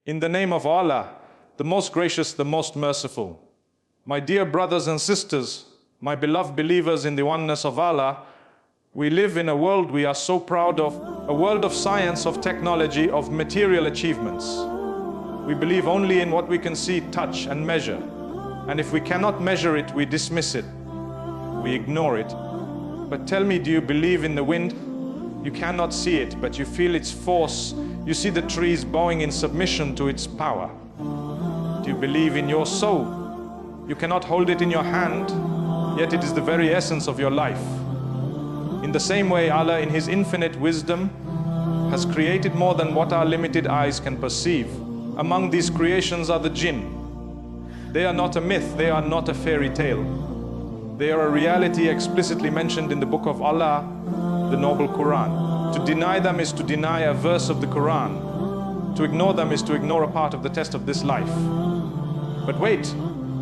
In the name of Allah, the most gracious, the most merciful. My dear brothers and sisters, my beloved believers in the oneness of Allah, we live in a world we are so proud of, a world of science, of technology, of material achievements. We believe only in what we can see, touch, and measure. And if we cannot measure it, we dismiss it. We ignore it. But tell me, do you believe in the wind? You cannot see it, but you feel its force. You see the trees bowing in submission to its power. Do you believe in your soul? You cannot hold it in your hand, yet it is the very essence of your life. In the same way, Allah, in His infinite wisdom, has created more than what our limited eyes can perceive. Among these creations are the Jinn. They are not a myth, they are not a fairy tale. They are a reality explicitly mentioned in the book of Allah, the noble Qur'an. To deny them is to deny a verse of the Qur'an. To ignore them is to ignore a part of the test of this life. But wait,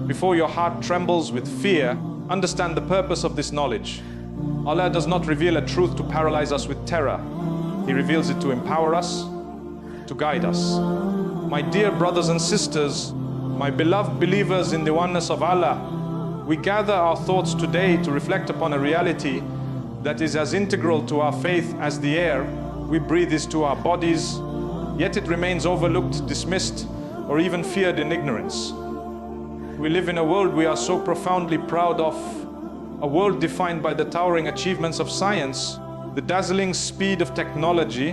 before your heart trembles with fear, understand the purpose of this knowledge. Allah does not reveal a truth to paralyze us with terror. He reveals it to empower us, to guide us. My dear brothers and sisters, my beloved believers in the oneness of Allah, we gather our thoughts today to reflect upon a reality that is as integral to our faith as the air we breathe is to our bodies, yet it remains overlooked, dismissed, or even feared in ignorance. We live in a world we are so profoundly proud of, a world defined by the towering achievements of science, the dazzling speed of technology,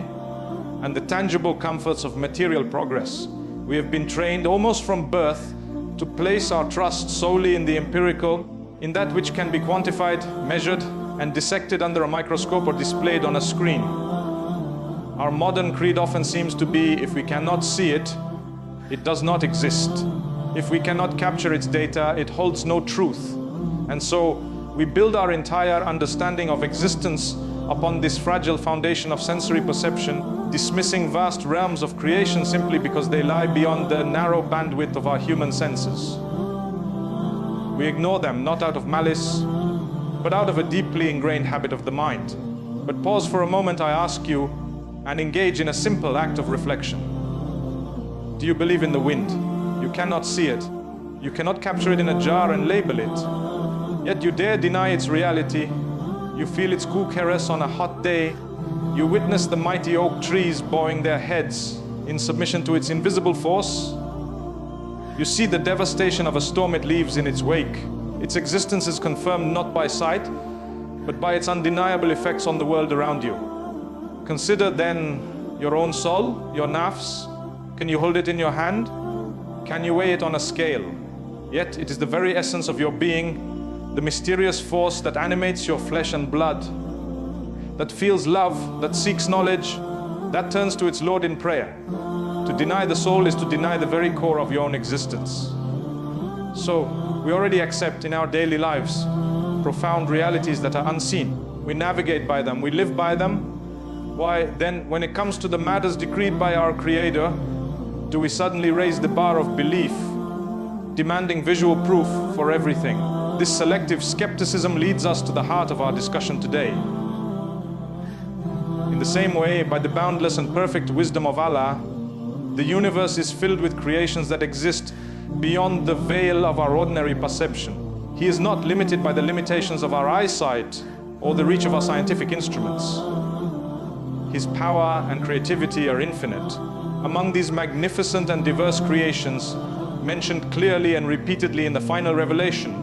and the tangible comforts of material progress. We have been trained almost from birth to place our trust solely in the empirical, in that which can be quantified, measured, and dissected under a microscope or displayed on a screen. Our modern creed often seems to be, if we cannot see it, it does not exist. If we cannot capture its data, it holds no truth. And so we build our entire understanding of existence upon this fragile foundation of sensory perception, dismissing vast realms of creation simply because they lie beyond the narrow bandwidth of our human senses. We ignore them not out of malice, but out of a deeply ingrained habit of the mind. But pause for a moment, I ask you, and engage in a simple act of reflection. Do you believe in the wind? You cannot see it. You cannot capture it in a jar and label it. Yet you dare deny its reality. You feel its cool caress on a hot day. You witness the mighty oak trees bowing their heads in submission to its invisible force. You see the devastation of a storm it leaves in its wake. Its existence is confirmed not by sight, but by its undeniable effects on the world around you. Consider then your own soul, your nafs. Can you hold it in your hand? Can you weigh it on a scale? Yet it is the very essence of your being, the mysterious force that animates your flesh and blood, that feels love, that seeks knowledge, that turns to its Lord in prayer. To deny the soul is to deny the very core of your own existence. So, we already accept in our daily lives profound realities that are unseen. We navigate by them, we live by them. Why then, when it comes to the matters decreed by our Creator, do we suddenly raise the bar of belief, demanding visual proof for everything? This selective skepticism leads us to the heart of our discussion today. In the same way, by the boundless and perfect wisdom of Allah, the universe is filled with creations that exist beyond the veil of our ordinary perception. He is not limited by the limitations of our eyesight or the reach of our scientific instruments. His power and creativity are infinite. Among these magnificent and diverse creations, mentioned clearly and repeatedly in the final revelation,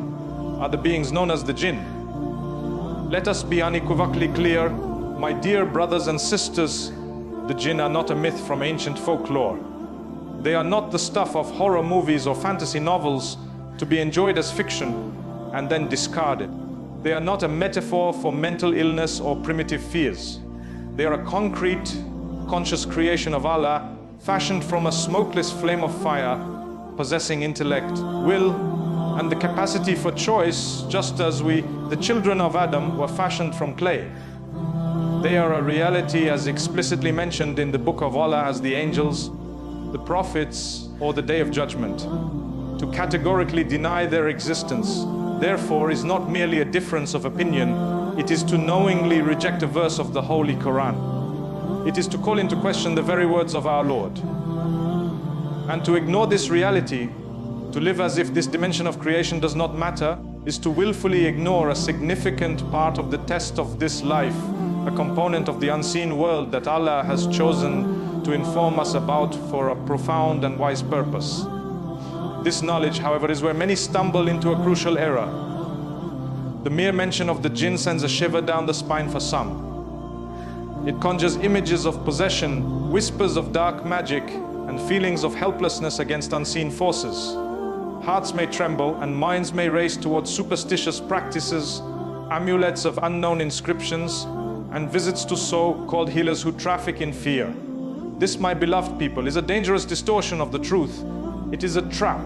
are the beings known as the Jinn. Let us be unequivocally clear, my dear brothers and sisters, the Jinn are not a myth from ancient folklore. They are not the stuff of horror movies or fantasy novels to be enjoyed as fiction and then discarded. They are not a metaphor for mental illness or primitive fears. They are a concrete, conscious creation of Allah, fashioned from a smokeless flame of fire, possessing intellect, will, and the capacity for choice, just as we, the children of Adam, were fashioned from clay. They are a reality as explicitly mentioned in the book of Allah as the angels, the prophets, or the day of judgment. To categorically deny their existence, therefore, is not merely a difference of opinion, it is to knowingly reject a verse of the Holy Qur'an. It is to call into question the very words of our Lord. And to ignore this reality, to live as if this dimension of creation does not matter, is to willfully ignore a significant part of the test of this life, a component of the unseen world that Allah has chosen to inform us about for a profound and wise purpose. This knowledge, however, is where many stumble into a crucial error. The mere mention of the jinn sends a shiver down the spine for some. It conjures images of possession, whispers of dark magic, and feelings of helplessness against unseen forces. Hearts may tremble and minds may race towards superstitious practices, amulets of unknown inscriptions, and visits to so-called healers who traffic in fear. This, my beloved people, is a dangerous distortion of the truth. It is a trap.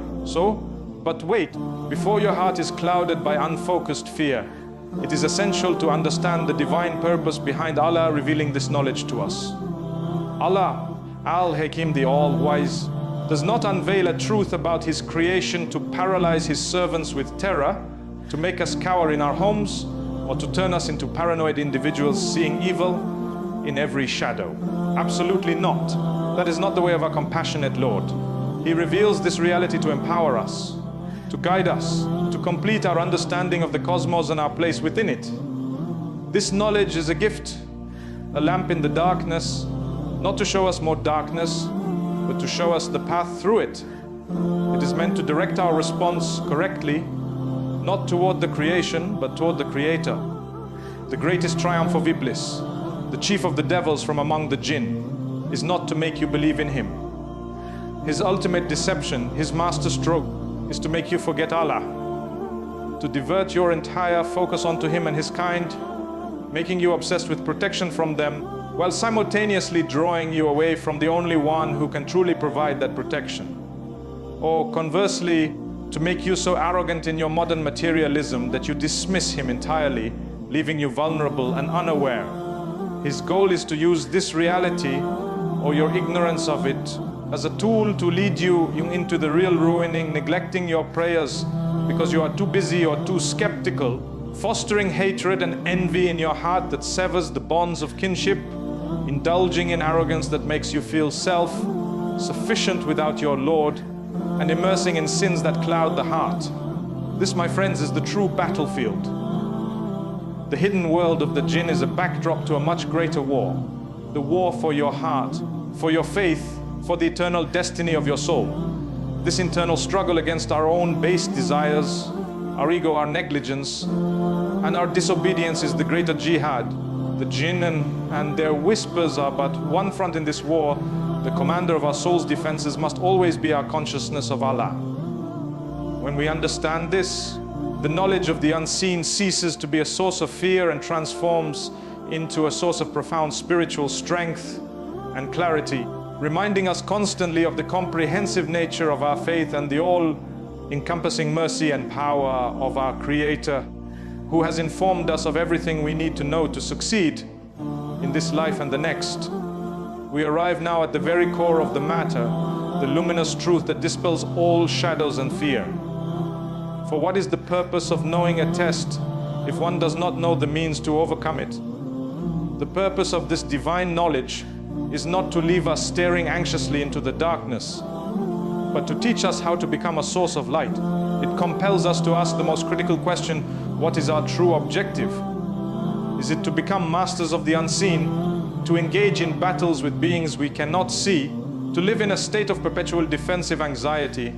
But wait, before your heart is clouded by unfocused fear, it is essential to understand the divine purpose behind Allah revealing this knowledge to us. Allah, Al-Hakim, the All-Wise, does not unveil a truth about His creation to paralyze His servants with terror, to make us cower in our homes, or to turn us into paranoid individuals seeing evil in every shadow. Absolutely not. That is not the way of our compassionate Lord. He reveals this reality to empower us, to guide us, to complete our understanding of the cosmos and our place within it. This knowledge is a gift, a lamp in the darkness, not to show us more darkness, but to show us the path through it. It is meant to direct our response correctly, not toward the creation, but toward the Creator. The greatest triumph of Iblis, the chief of the devils from among the Jinn, is not to make you believe in him. His ultimate deception, his master stroke, is to make you forget Allah, to divert your entire focus onto Him and His kind, making you obsessed with protection from them, while simultaneously drawing you away from the only one who can truly provide that protection. Or conversely, to make you so arrogant in your modern materialism that you dismiss Him entirely, leaving you vulnerable and unaware. His goal is to use this reality, or your ignorance of it, as a tool to lead you into the real ruining, neglecting your prayers because you are too busy or too skeptical, fostering hatred and envy in your heart that severs the bonds of kinship, indulging in arrogance that makes you feel self-sufficient without your Lord, and immersing in sins that cloud the heart. This, my friends, is the true battlefield. The hidden world of the Jinn is a backdrop to a much greater war. The war for your heart, for your faith, for the eternal destiny of your soul. This internal struggle against our own base desires, our ego, our negligence, and our disobedience is the greater jihad. The Jinn and their whispers are but one front in this war. The commander of our soul's defenses must always be our consciousness of Allah. When we understand this, the knowledge of the unseen ceases to be a source of fear and transforms into a source of profound spiritual strength and clarity, reminding us constantly of the comprehensive nature of our faith and the all-encompassing mercy and power of our Creator, who has informed us of everything we need to know to succeed in this life and the next. We arrive now at the very core of the matter, the luminous truth that dispels all shadows and fear. For what is the purpose of knowing a test if one does not know the means to overcome it? The purpose of this divine knowledge is not to leave us staring anxiously into the darkness, but to teach us how to become a source of light. It compels us to ask the most critical question: what is our true objective? Is it to become masters of the unseen, to engage in battles with beings we cannot see, to live in a state of perpetual defensive anxiety?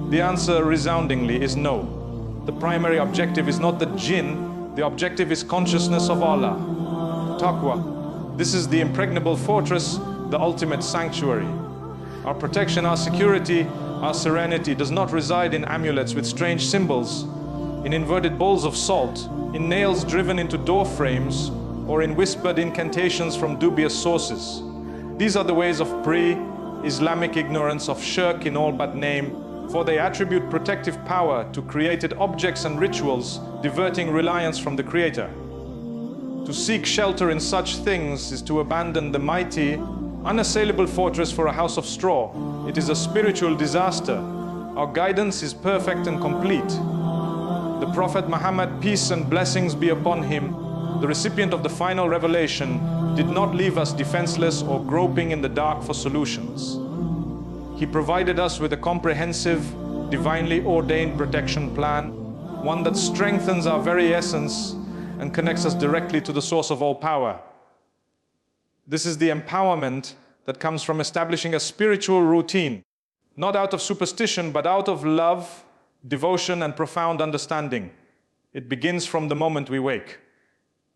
The answer resoundingly is no. The primary objective is not the Jinn, the objective is consciousness of Allah. Taqwa. This is the impregnable fortress, the ultimate sanctuary. Our protection, our security, our serenity does not reside in amulets with strange symbols, in inverted bowls of salt, in nails driven into door frames, or in whispered incantations from dubious sources. These are the ways of pre-Islamic ignorance, of shirk in all but name, for they attribute protective power to created objects and rituals, diverting reliance from the Creator. To seek shelter in such things is to abandon the mighty, unassailable fortress for a house of straw. It is a spiritual disaster. Our guidance is perfect and complete. The Prophet Muhammad, peace and blessings be upon him, the recipient of the final revelation, did not leave us defenseless or groping in the dark for solutions. He provided us with a comprehensive, divinely ordained protection plan, one that strengthens our very essence and connects us directly to the source of all power. This is the empowerment that comes from establishing a spiritual routine, not out of superstition, but out of love, devotion, and profound understanding. It begins from the moment we wake.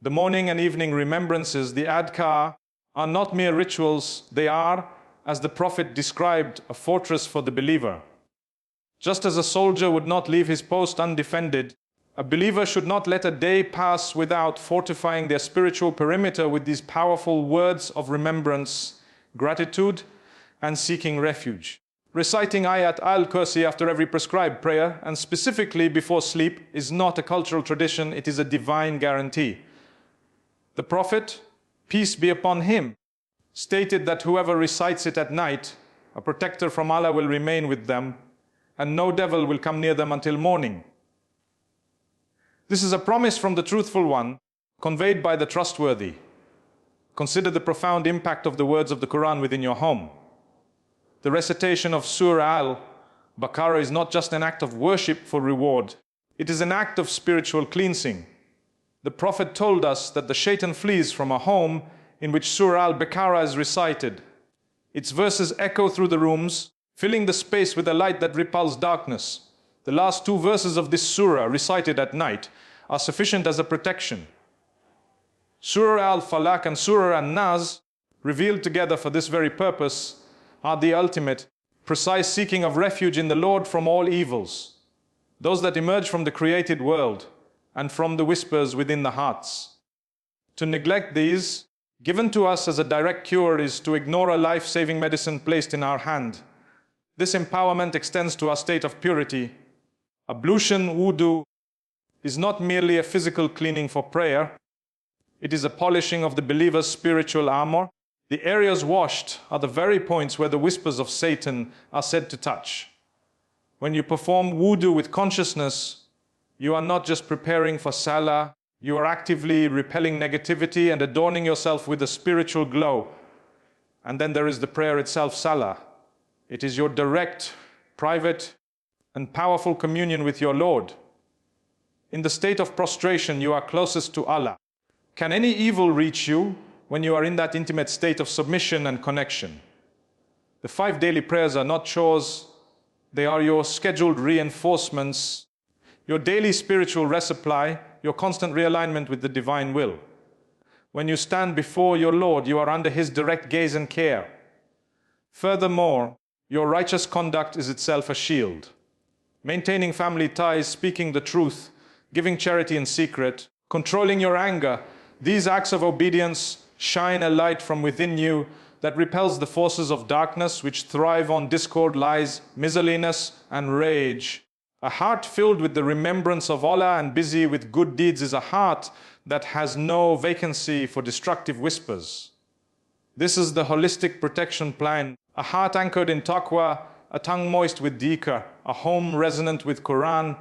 The morning and evening remembrances, the adhkar, are not mere rituals. They are, as the Prophet described, a fortress for the believer. Just as a soldier would not leave his post undefended, a believer should not let a day pass without fortifying their spiritual perimeter with these powerful words of remembrance, gratitude, and seeking refuge. Reciting Ayat al-Kursi after every prescribed prayer, and specifically before sleep, is not a cultural tradition, it is a divine guarantee. The Prophet, peace be upon him, stated that whoever recites it at night, a protector from Allah will remain with them, and no devil will come near them until morning. This is a promise from the truthful one, conveyed by the trustworthy. Consider the profound impact of the words of the Qur'an within your home. The recitation of Surah Al-Baqarah is not just an act of worship for reward, it is an act of spiritual cleansing. The Prophet told us that the shaitan flees from a home in which Surah Al-Baqarah is recited. Its verses echo through the rooms, filling the space with a light that repels darkness. The last two verses of this surah, recited at night, are sufficient as a protection. Surah Al-Falaq and Surah An-Nas, revealed together for this very purpose, are the ultimate, precise seeking of refuge in the Lord from all evils, those that emerge from the created world and from the whispers within the hearts. To neglect these, given to us as a direct cure, is to ignore a life-saving medicine placed in our hand. This empowerment extends to our state of purity. Ablution, wudu, is not merely a physical cleaning for prayer. It is a polishing of the believer's spiritual armor. The areas washed are the very points where the whispers of Satan are said to touch. When you perform wudu with consciousness, you are not just preparing for salah, you are actively repelling negativity and adorning yourself with a spiritual glow. And then there is the prayer itself, salah. It is your direct, private, and powerful communion with your Lord. In the state of prostration, you are closest to Allah. Can any evil reach you when you are in that intimate state of submission and connection? The 5 daily prayers are not chores, they are your scheduled reinforcements, your daily spiritual resupply, your constant realignment with the divine will. When you stand before your Lord, you are under His direct gaze and care. Furthermore, your righteous conduct is itself a shield. Maintaining family ties, speaking the truth, giving charity in secret, controlling your anger, these acts of obedience shine a light from within you that repels the forces of darkness which thrive on discord, lies, miserliness, and rage. A heart filled with the remembrance of Allah and busy with good deeds is a heart that has no vacancy for destructive whispers. This is the holistic protection plan, a heart anchored in taqwa, a tongue moist with dhikr, a home resonant with Qur'an,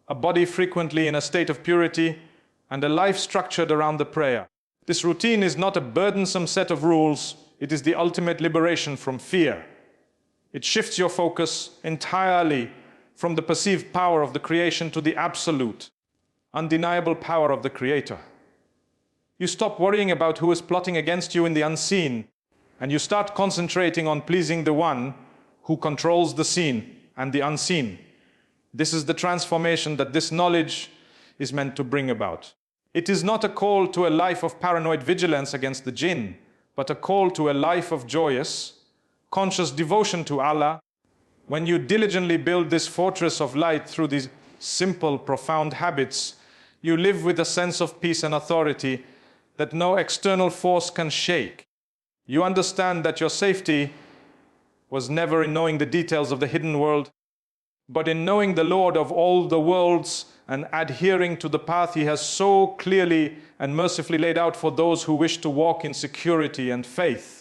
a body frequently in a state of purity, and a life structured around the prayer. This routine is not a burdensome set of rules, it is the ultimate liberation from fear. It shifts your focus entirely from the perceived power of the creation to the absolute, undeniable power of the Creator. You stop worrying about who is plotting against you in the unseen, and you start concentrating on pleasing the One who controls the seen and the unseen. This is the transformation that this knowledge is meant to bring about. It is not a call to a life of paranoid vigilance against the Jinn, but a call to a life of joyous, conscious devotion to Allah. When you diligently build this fortress of light through these simple, profound habits, you live with a sense of peace and authority that no external force can shake. You understand that your safety was never in knowing the details of the hidden world, but in knowing the Lord of all the worlds and adhering to the path He has so clearly and mercifully laid out for those who wish to walk in security and faith.